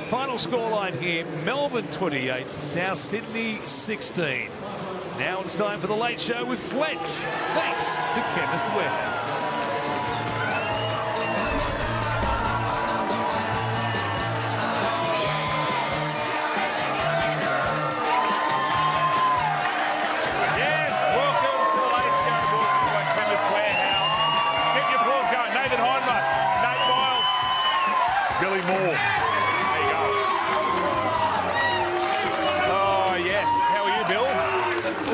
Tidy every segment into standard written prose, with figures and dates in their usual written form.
Final scoreline here, Melbourne 28, South Sydney 16. Now it's time for the Late Show with Fletch, thanks to Chemist Warehouse. Yes, welcome to the Late Show brought to you by Chemist Warehouse. Keep your applause going. Nathan Hindmark, Nate Miles, Billy Moore. There you go. Oh, yes. How are you, Bill?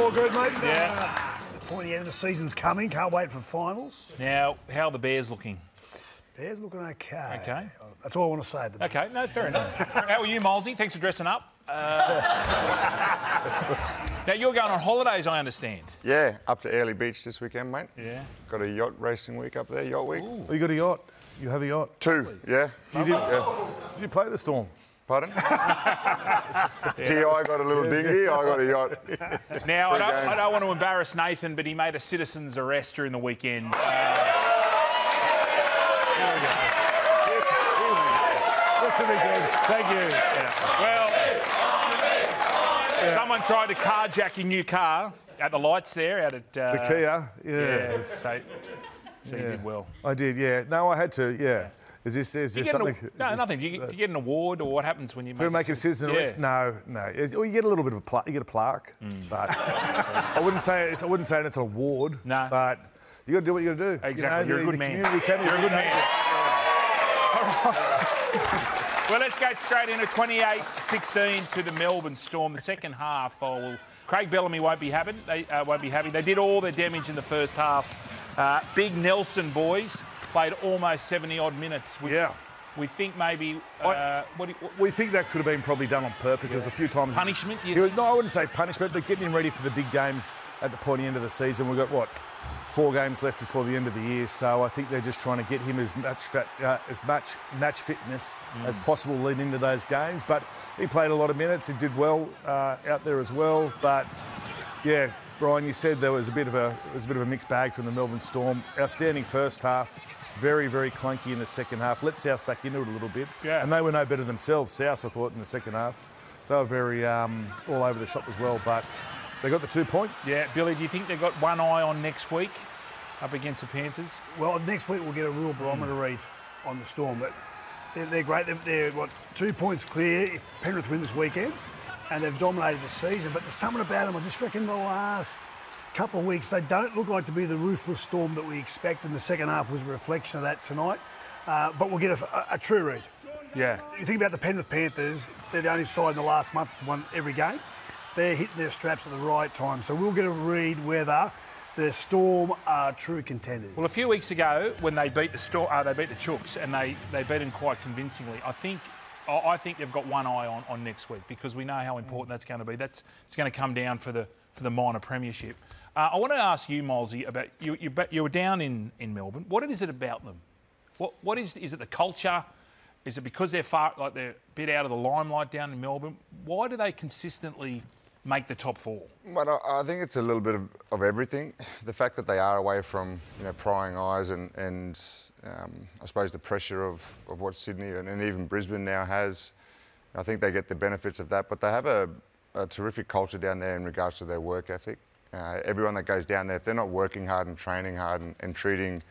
All good, mate. Yeah. The pointy end of the season's coming. Can't wait for finals. Now, how are the Bears looking? Bears looking okay. Okay. That's all I want to say at the moment. Okay, no, fair enough. How are you, Milesy? Thanks for dressing up. Now, you're going on holidays, I understand. Yeah, up to Early Beach this weekend, mate. Yeah. Got a yacht racing week up there, yacht week. Oh, you got a yacht? You have a yacht? 2, yeah. Did you play the Storm? Pardon? TI got a little dinghy, I got a yacht. Now, I don't want to embarrass Nathan, but he made a citizen's arrest during the weekend. Just to be good. Thank you. Well, someone tried to carjack your new car at the lights there, out at... The Kia? Yeah, so you did well. I did, yeah. No, I had to, yeah. Is this something? No, nothing. Do you get an award, or what happens when you make a citizen arrest? No. Well, you get a little bit of a plaque. You get a plaque, but I wouldn't say it's an award. No. But you got to do what you got to do. Exactly. You're a good man. You're a good man. Well, let's go straight into 28-16 to the Melbourne Storm. The second half, Craig Bellamy won't be happy. They did all their damage in the first half. Big Nelson boys played almost 70-odd minutes. Which we think maybe... we think that could have been probably done on purpose. There's a few times... Punishment? No, I wouldn't say punishment, but getting him ready for the big games at the pointy end of the season. We've got, 4 games left before the end of the year, so I think they're just trying to get him as much match fitness as possible leading into those games. But he played a lot of minutes. He did well out there as well. But, yeah, Brian, you said there was a bit of a mixed bag from the Melbourne Storm. Outstanding first half. Very, very clunky in the second half. Let South back into it a little bit. Yeah. And they were no better themselves, South, I thought, in the second half. They were very all over the shop as well, but they got the 2 points. Yeah, Billy, do you think they've got one eye on next week up against the Panthers? Well, next week we'll get a real barometer read on the Storm. They're great. They're 2 points clear if Penrith win this weekend, and they've dominated the season. But there's something about them, I just reckon the last couple of weeks, they don't look like to be the ruthless Storm that we expect, and the second half was a reflection of that tonight. But we'll get a true read. Yeah. You think about the Penrith Panthers, they're the only side in the last month that's won every game. They're hitting their straps at the right time. So we'll get a read whether the Storm are true contenders. Well, a few weeks ago, when they beat the Storm, they beat the Chooks, and they beat them quite convincingly. I think they've got one eye on next week, because we know how important that's going to be. It's going to come down for the minor premiership. I want to ask you, Milesy, about you were down in Melbourne. What is it about them? What is it the culture? Is it because they're they're a bit out of the limelight down in Melbourne? Why do they consistently make the top 4? Well, I think it's a little bit of everything. The fact that they are away from prying eyes and I suppose the pressure of what Sydney and even Brisbane now has. I think they get the benefits of that, but they have a terrific culture down there in regards to their work ethic. Everyone that goes down there, if they're not working hard and training hard and treating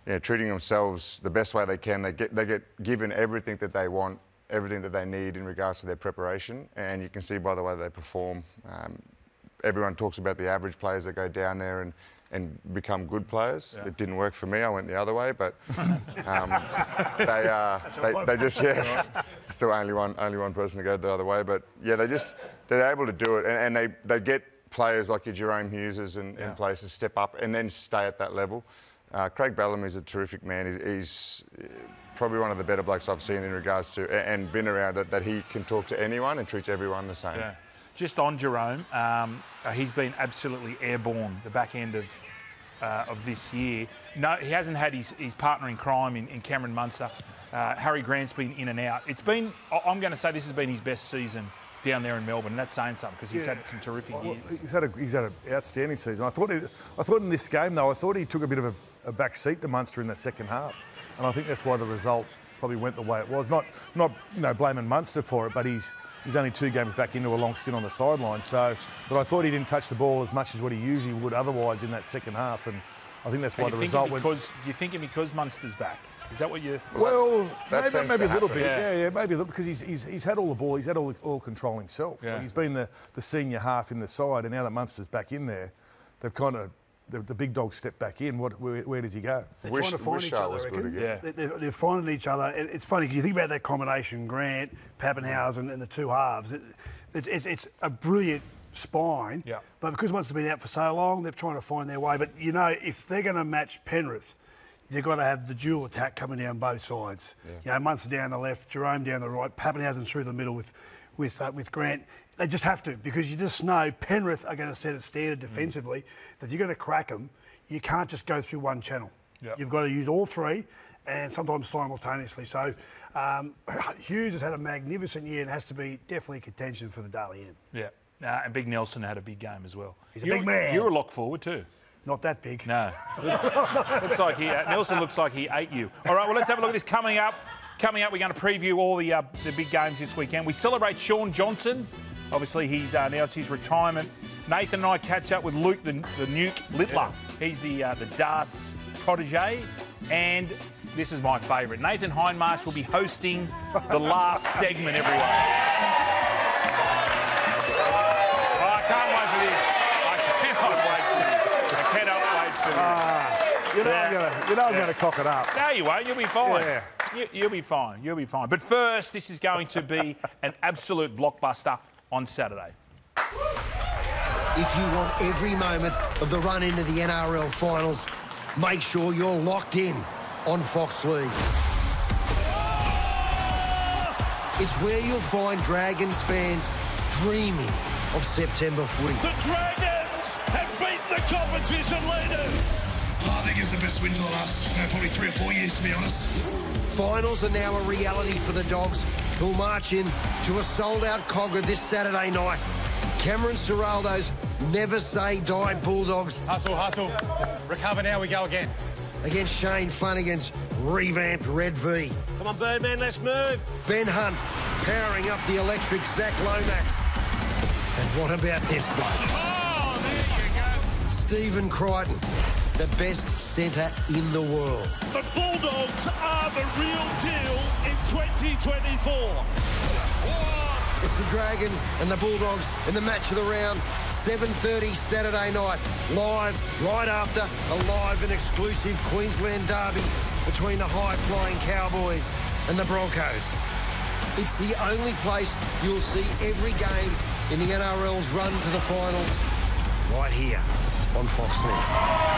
themselves the best way they can, they get given everything that they want, everything that they need in regards to their preparation, and you can see by the way they perform. Everyone talks about the average players that go down there and become good players. Yeah. It didn't work for me. I went the other way, but they just still only one person to go the other way. But yeah, they're able to do it, and they get players like your Jerome Hugheses and places step up and then stay at that level. Craig Bellamy is a terrific man. He's probably one of the better blokes I've seen in regards to and been around it, that he can talk to anyone and treats everyone the same. Yeah. Just on Jerome, he's been absolutely airborne the back end of this year. No, he hasn't had his partner in crime in Cameron Munster. Harry Grant's been in and out. I'm going to say this has been his best season down there in Melbourne, and that's saying something, because he's had some terrific years. He's had an outstanding season. I thought in this game though, he took a bit of a back seat to Munster in that second half, and I think that's why the result probably went the way it was. Not blaming Munster for it, but he's only 2 games back into a long stint on the sideline. So, but I thought he didn't touch the ball as much as what he usually would otherwise in that second half, and I think that's why the result went. Do you think it because Munster's back? Is that what you? Well, maybe a little bit. Yeah, maybe a little, because he's had all the ball. He's had all control himself. Yeah. He's been the senior half in the side, and now that Munster's back in there, they've kind of the big dog stepped back in. Where does he go? They're trying to find each other. I reckon. They're finding each other. It's funny because you think about that combination: Grant, Pappenhausen, and the 2 halves. It's a brilliant spine. Yeah. But because Munster's been out for so long, they're trying to find their way. But you know, if they're going to match Penrith, they've got to have the dual attack coming down both sides. Yeah. You know, Munster down the left, Jerome down the right, Pappenhausen through the middle with Grant. They just have to, because you just know Penrith are going to set a standard defensively that if you're going to crack them, you can't just go through one channel. Yep. You've got to use all 3 and sometimes simultaneously. So Hughes has had a magnificent year and has to be definitely contention for the Daly End. Yeah. And Big Nelson had a big game as well. He's a big man. You're a lock forward too. Not that big. No. Nelson looks like he ate you. All right, well, let's have a look at this coming up. Coming up, we're going to preview all the big games this weekend. We celebrate Sean Johnson. Obviously, he's announced his retirement. Nathan and I catch up with Luke, the nuke Littler. He's the darts protege. And this is my favourite. Nathan Hindmarsh will be hosting the last segment, everyone. I can't wait for this. I cannot wait for this. I'm going to cock it up. No, you won't. You'll be fine. Yeah. You'll be fine. You'll be fine. But first, this is going to be an absolute blockbuster on Saturday. If you want every moment of the run into the NRL finals, make sure you're locked in on Fox League. It's where you'll find Dragons fans dreaming of September footy. The Dragons have beaten the competition leaders. I think it's the best win for the last probably 3 or 4 years, to be honest. Finals are now a reality for the Dogs, who'll march in to a sold-out Cogger this Saturday night. Cameron Ciraldo's Never Say Die Bulldogs. Hustle, hustle. Recover now, we go again. Against Shane Flanagan's revamped Red V. Come on, Birdman, let's move. Ben Hunt powering up the electric Zach Lomax. And what about this bloke? Oh, there you go. Stephen Crichton, the best centre in the world. The Bulldogs are the real deal in 2024. It's the Dragons and the Bulldogs in the match of the round, 7:30 Saturday night, live right after a live and exclusive Queensland derby between the high-flying Cowboys and the Broncos. It's the only place you'll see every game in the NRL's run to the finals, right here on Fox League.